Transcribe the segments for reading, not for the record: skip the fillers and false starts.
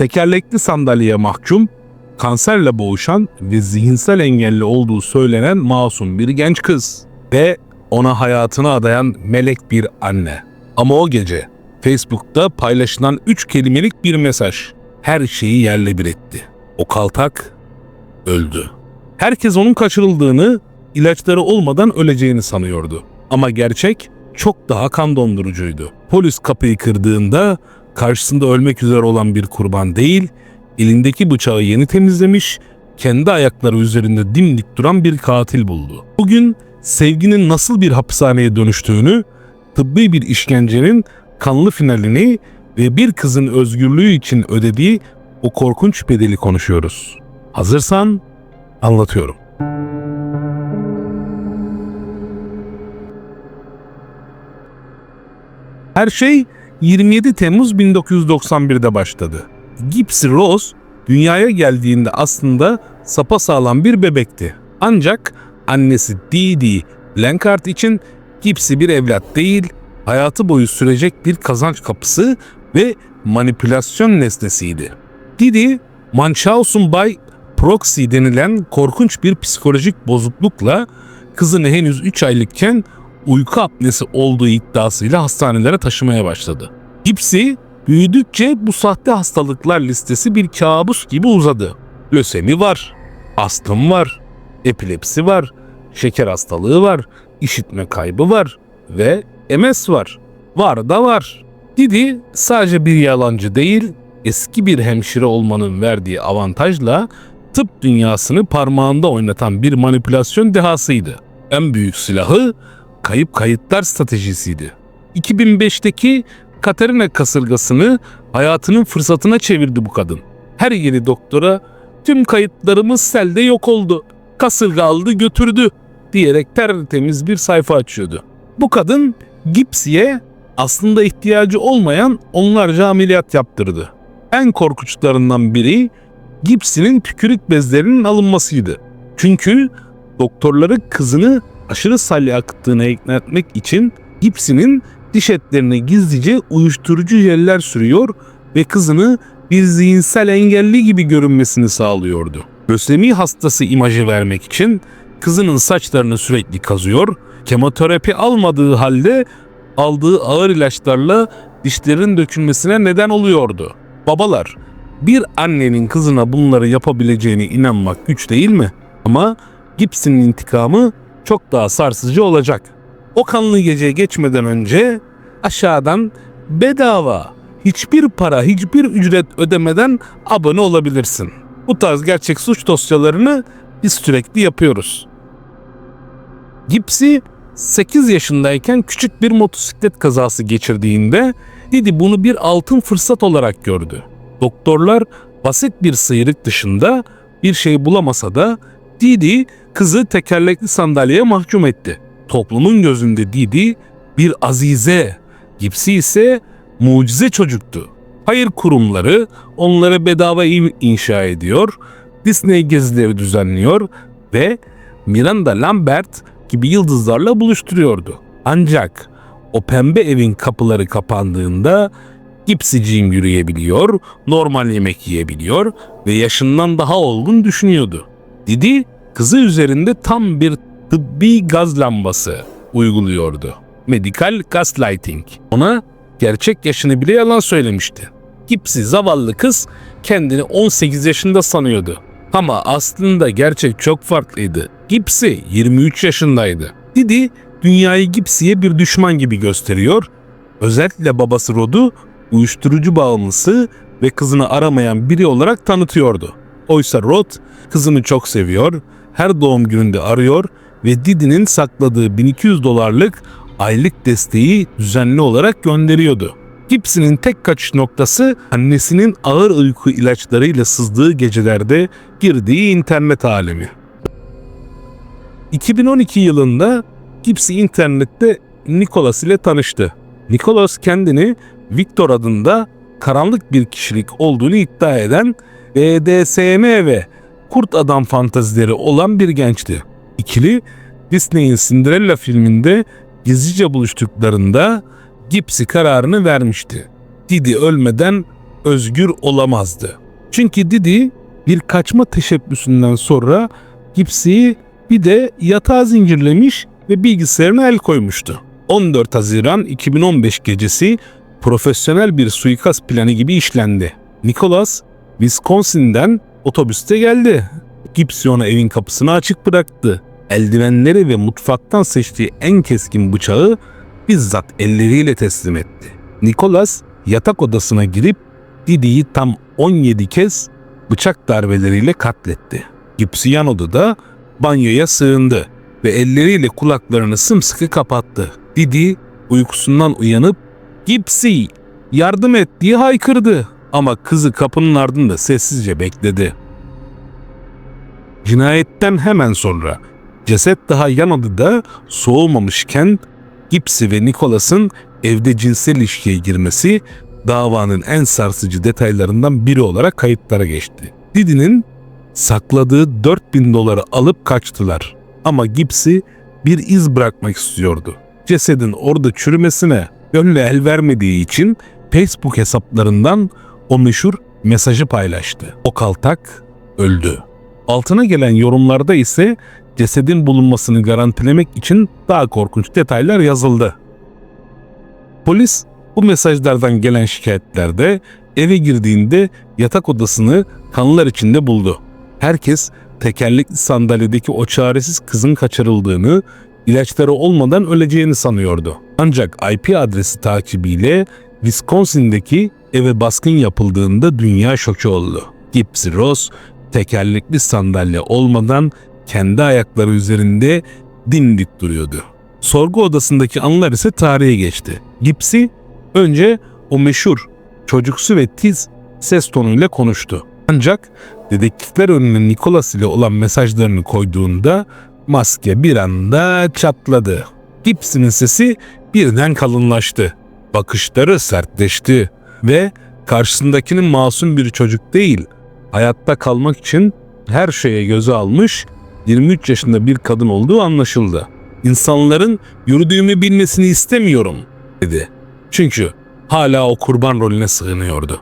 tekerlekli sandalyeye mahkum, kanserle boğuşan ve zihinsel engelli olduğu söylenen masum bir genç kız ve ona hayatını adayan melek bir anne. Ama o gece Facebook'ta paylaşılan 3 kelimelik bir mesaj her şeyi yerle bir etti. O kaltak öldü. Herkes onun kaçırıldığını, ilaçları olmadan öleceğini sanıyordu. Ama gerçek çok daha kan dondurucuydu. Polis kapıyı kırdığında karşısında ölmek üzere olan bir kurban değil, elindeki bıçağı yeni temizlemiş, kendi ayakları üzerinde dimdik duran bir katil buldu. Bugün sevginin nasıl bir hapishaneye dönüştüğünü, tıbbi bir işkencenin kanlı finalini ve bir kızın özgürlüğü için ödediği o korkunç bedeli konuşuyoruz. Hazırsan anlatıyorum. Her şey 27 Temmuz 1991'de başladı. Gypsy Rose dünyaya geldiğinde aslında sapasağlam bir bebekti. Ancak annesi Dee Dee Blanchard için Gypsy bir evlat değil, hayatı boyu sürecek bir kazanç kapısı ve manipülasyon nesnesiydi. Dee Dee, Munchausen by proxy denilen korkunç bir psikolojik bozuklukla kızını henüz 3 aylıkken uyku apnesi olduğu iddiasıyla hastanelere taşımaya başladı. Gypsy büyüdükçe bu sahte hastalıklar listesi bir kabus gibi uzadı. Lösemi var, astım var, epilepsi var, şeker hastalığı var, işitme kaybı var ve MS var. Var da var. Didi sadece bir yalancı değil, eski bir hemşire olmanın verdiği avantajla tıp dünyasını parmağında oynatan bir manipülasyon dehasıydı. En büyük silahı kayıp kayıtlar stratejisiydi. 2005'teki Katerina kasırgasını hayatının fırsatına çevirdi bu kadın. Her yeni doktora tüm kayıtlarımız selde yok oldu, kasırga aldı götürdü diyerek tertemiz bir sayfa açıyordu. Bu kadın Gypsy'ye aslında ihtiyacı olmayan onlarca ameliyat yaptırdı. En korkunçlarından biri Gypsy'nin tükürük bezlerinin alınmasıydı. Çünkü doktorları kızını aşırı salya akıttığına ikna etmek için Gypsy'nin diş etlerine gizlice uyuşturucu jeller sürüyor ve kızını bir zihinsel engelli gibi görünmesini sağlıyordu. Lösemi hastası imajı vermek için kızının saçlarını sürekli kazıyor, kemoterapi almadığı halde aldığı ağır ilaçlarla dişlerin dökülmesine neden oluyordu. Babalar, bir annenin kızına bunları yapabileceğine inanmak güç değil mi? Ama Gypsy'nin intikamı çok daha sarsıcı olacak. O kanlı gece geçmeden önce aşağıdan bedava, hiçbir para, hiçbir ücret ödemeden abone olabilirsin. Bu tarz gerçek suç dosyalarını biz sürekli yapıyoruz. Gypsy 8 yaşındayken küçük bir motosiklet kazası geçirdiğinde Didi bunu bir altın fırsat olarak gördü. Doktorlar basit bir sıyrık dışında bir şey bulamasa da Didi kızı tekerlekli sandalyeye mahkum etti. Toplumun gözünde Didi bir azize, Gypsy ise mucize çocuktu. Hayır kurumları onlara bedava ev inşa ediyor, Disney gezileri düzenliyor ve Miranda Lambert gibi yıldızlarla buluşturuyordu. Ancak o pembe evin kapıları kapandığında Gypsy'ciğim yürüyebiliyor, normal yemek yiyebiliyor ve yaşından daha olgun düşünüyordu. Didi kızı üzerinde tam bir tıbbi gaz lambası uyguluyordu. Medical gaslighting. Ona gerçek yaşını bile yalan söylemişti. Gypsy zavallı kız kendini 18 yaşında sanıyordu. Ama aslında gerçek çok farklıydı. Gypsy 23 yaşındaydı. Didi dünyayı Gypsy'ye bir düşman gibi gösteriyor. Özellikle babası Rod'u uyuşturucu bağımlısı ve kızını aramayan biri olarak tanıtıyordu. Oysa Rod kızını çok seviyor, her doğum gününde arıyor ve Didi'nin sakladığı 1200 dolarlık aylık desteği düzenli olarak gönderiyordu. Gypsy'nin tek kaçış noktası annesinin ağır uyku ilaçlarıyla sızdığı gecelerde girdiği internet alemi. 2012 yılında Gypsy internette Nicholas ile tanıştı. Nicholas kendini Victor adında karanlık bir kişilik olduğunu iddia eden BDSM ve kurt adam fantazileri olan bir gençti. İkili Disney'in Cinderella filminde gizlice buluştuklarında Gypsy kararını vermişti. Didi ölmeden özgür olamazdı. Çünkü Didi bir kaçma teşebbüsünden sonra Gibbs'i bir de yatağa zincirlemiş ve bilgisayarına el koymuştu. 14 Haziran 2015 gecesi profesyonel bir suikast planı gibi işlendi. Nicholas, Wisconsin'den otobüste geldi. Gibbs ona evin kapısını açık bıraktı. Eldivenleri ve mutfaktan seçtiği en keskin bıçağı bizzat elleriyle teslim etti. Nicholas yatak odasına girip Didi'yi tam 17 kez bıçak darbeleriyle katletti. Gibbs yan odada banyoya sığındı ve elleriyle kulaklarını sımsıkı kapattı. Didi uykusundan uyanıp "Gibbs'i yardım et" diye haykırdı ama kızı kapının ardında sessizce bekledi. Cinayetten hemen sonra ceset daha yan odada soğumamışken Gibbs'i ve Nicholas'ın evde cinsel ilişkiye girmesi davanın en sarsıcı detaylarından biri olarak kayıtlara geçti. Didi'nin sakladığı 4.000 doları alıp kaçtılar ama Gibbs'i bir iz bırakmak istiyordu. Cesedin orada çürümesine gönlü el vermediği için Facebook hesaplarından o meşhur mesajı paylaştı. O kaltak öldü. Altına gelen yorumlarda ise cesedin bulunmasını garantilemek için daha korkunç detaylar yazıldı. Polis bu mesajlardan gelen şikayetlerde eve girdiğinde yatak odasını kanlar içinde buldu. Herkes tekerlekli sandalyedeki o çaresiz kızın kaçırıldığını, ilaçları olmadan öleceğini sanıyordu. Ancak IP adresi takibiyle Wisconsin'deki eve baskın yapıldığında dünya şoke oldu. Gibbs Ross tekerlekli sandalye olmadan kendi ayakları üzerinde dimdik duruyordu. Sorgu odasındaki anılar ise tarihe geçti. Gibbs'i önce o meşhur çocuksu ve tiz ses tonuyla konuştu. Ancak dedektifler önüne Nicholas ile olan mesajlarını koyduğunda maske bir anda çatladı. Gibbs'in sesi birden kalınlaştı. Bakışları sertleşti ve karşısındakinin masum bir çocuk değil, hayatta kalmak için her şeye göze almış 23 yaşında bir kadın olduğu anlaşıldı. "İnsanların yürüdüğümü bilmesini istemiyorum" dedi. Çünkü hala o kurban rolüne sığınıyordu.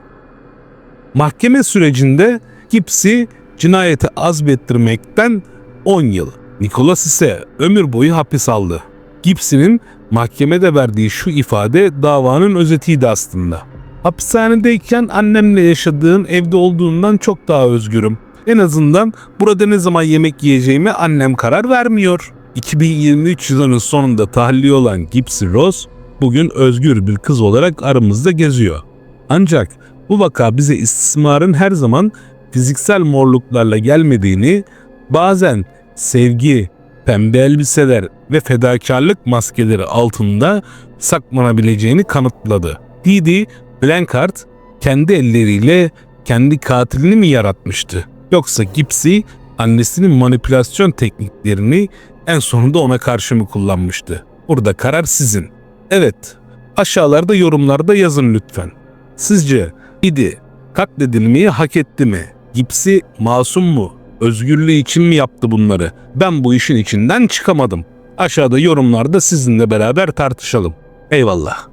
Mahkeme sürecinde Gibbs'i cinayete azmettirmekten 10 yıl, Nicholas ise ömür boyu hapis aldı. Gibbs'in mahkemede verdiği şu ifade davanın özetiydi aslında. "Hapishanedeyken annemle yaşadığım evde olduğundan çok daha özgürüm. En azından burada ne zaman yemek yiyeceğime annem karar vermiyor." 2023 yılının sonunda tahliye olan Gibbs Ross bugün özgür bir kız olarak aramızda geziyor. Ancak bu vaka bize istismarın her zaman fiziksel morluklarla gelmediğini, bazen sevgi, pembe elbiseler ve fedakarlık maskeleri altında saklanabileceğini kanıtladı. Didi Blanchard kendi elleriyle kendi katilini mi yaratmıştı? Yoksa Gibbs'i annesinin manipülasyon tekniklerini en sonunda ona karşı mı kullanmıştı? Burada karar sizin. Evet, aşağılarda yorumlarda yazın lütfen. Sizce Didi katledilmeyi hak etti mi? Gibbs'i masum mu? Özgürlüğü için mi yaptı bunları? Ben bu işin içinden çıkamadım. Aşağıda yorumlarda sizinle beraber tartışalım. Eyvallah.